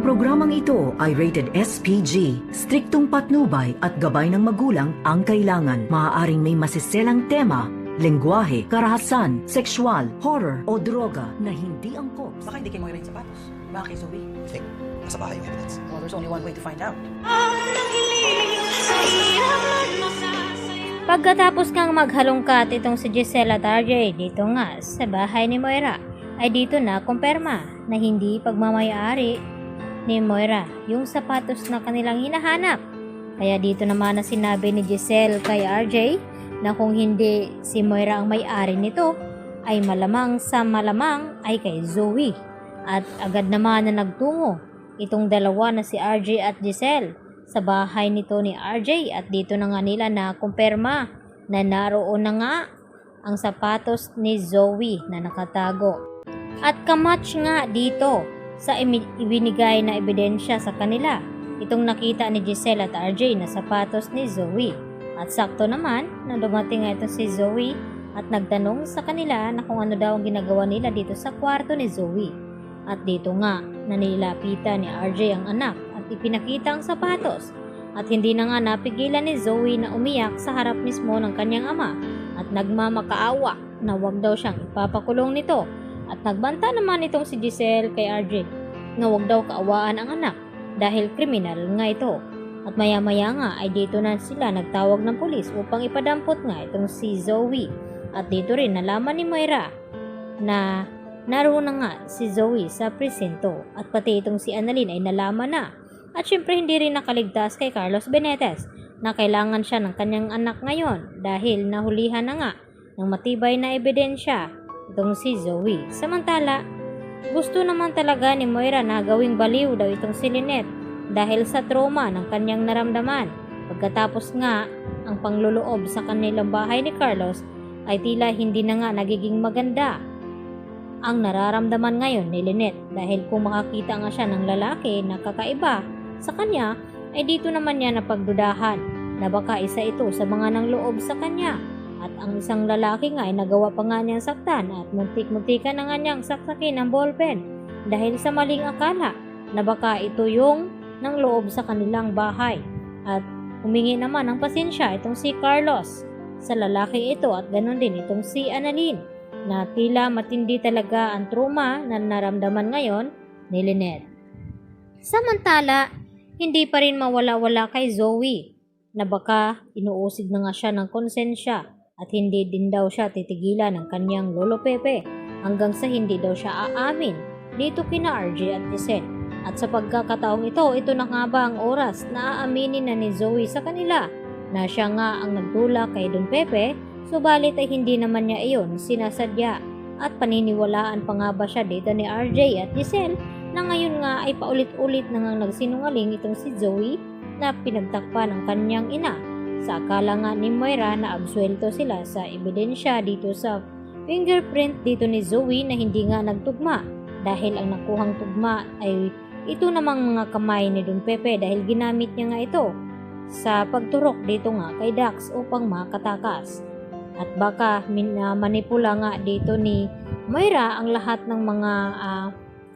programang ito ay rated SPG. Striktong patnubay at gabay ng magulang ang kailangan. Maaaring may masiselang tema, lengguwahe, karahasan, sexual, horror o droga na hindi angkop. Baka hindi kay Moira yung sapatos. Baka kay Zoe. Hindi. Nasa bahay yung evidence. Well, there's only one way to find out. Pagkatapos kang maghalongkat itong si Giselle at RJ dito nga sa bahay ni Moira, ay dito na kumpirma na hindi pagmamayari ni Moira yung sapatos na kanilang hinahanap. Kaya dito naman na sinabi ni Giselle kay RJ na kung hindi si Moira ang may-ari nito, ay malamang sa malamang ay kay Zoe. At agad naman na nagtungo itong dalawa na si RJ at Giselle sa bahay nito ni RJ, at dito na nga nila na kumpirma na naroon na nga ang sapatos ni Zoe na nakatago. At kamatch nga dito sa ibinigay na ebidensya sa kanila itong nakita ni Giselle at RJ na sapatos ni Zoe. At sakto naman na dumating nga ito si Zoe at nagtanong sa kanila na kung ano daw ang ginagawa nila dito sa kwarto ni Zoe. At dito nga na nilapitan ni RJ ang anak at ipinakita ang sapatos. At hindi na nga napigilan ni Zoe na umiyak sa harap mismo ng kanyang ama at nagmamakaawa na wag daw siyang ipapakulong nito. At nagbanta naman itong si Giselle kay RJ na wag daw kaawaan ang anak dahil kriminal nga ito. At maya-maya nga ay dito na sila nagtawag ng pulis upang ipadampot nga itong si Zoe. At dito rin nalaman ni Moira na naroon na nga si Zoe sa presinto, at pati itong si Annalyn ay nalaman na. At syempre hindi rin nakaligtas kay Carlos Benitez na kailangan siya ng kanyang anak ngayon dahil nahulihan na nga ng matibay na ebidensya itong si Zoe. Samantala, gusto naman talaga ni Moira na gawing baliw daw itong si Lynette dahil sa trauma ng kanyang naramdaman. Pagkatapos nga ang pangluloob sa kanilang bahay ni Carlos ay tila hindi na nga nagiging maganda ang nararamdaman ngayon ni Lynette, dahil kung makakita nga siya ng lalaki na kakaiba sa kanya ay dito naman niya napagdudahan na baka isa ito sa mga nangloob sa kanya. At ang isang lalaki nga ay nagawa pa nga niyang saktan at muntik-muntikan na nga niyang saksakin ng ballpen dahil sa maling akala na baka ito yung nangloob sa kanilang bahay. At humingi naman ng pasensya itong si Carlos sa lalaki ito, at ganoon din itong si Annalyn na tila matindi talaga ang trauma na naramdaman ngayon ni Lynette. Samantala, hindi pa rin mawala-wala kay Zoe na baka inuusig na nga siya ng konsensya at hindi din daw siya titigilan ng kanyang lolo Pepe hanggang sa hindi daw siya aamin dito kina RJ at Giselle. At sa pagkakataong ito na nga ba ang oras na aaminin na ni Zoe sa kanila na siya nga ang nagtulak kay Don Pepe, subalit ay hindi naman niya iyon sinasadya. At paniniwalaan pa nga ba siya dito ni RJ at Giselle na ngayon nga ay paulit-ulit na nga nagsinungaling itong si Zoe na pinagtakpan ng kanyang ina. Sa akala nga ni Moira na absuelto sila sa ebidensya dito sa fingerprint dito ni Zoe na hindi nga nagtugma, dahil ang nakuhang tugma ay ito namang mga kamay ni Don Pepe dahil ginamit niya nga ito sa pagturok dito nga kay Dax upang makatakas. At baka manipula nga dito ni Moira ang lahat ng mga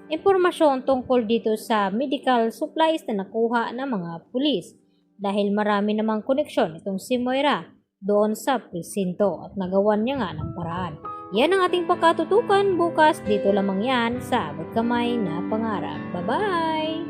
impormasyon tungkol dito sa medical supplies na nakuha ng mga pulis, dahil marami namang koneksyon itong si Moira doon sa presinto at nagawan niya nga ng paraan. Yan ang ating pagkatutukan bukas, dito lamang yan sa Abot Kamay na Pangarap. Bye-bye!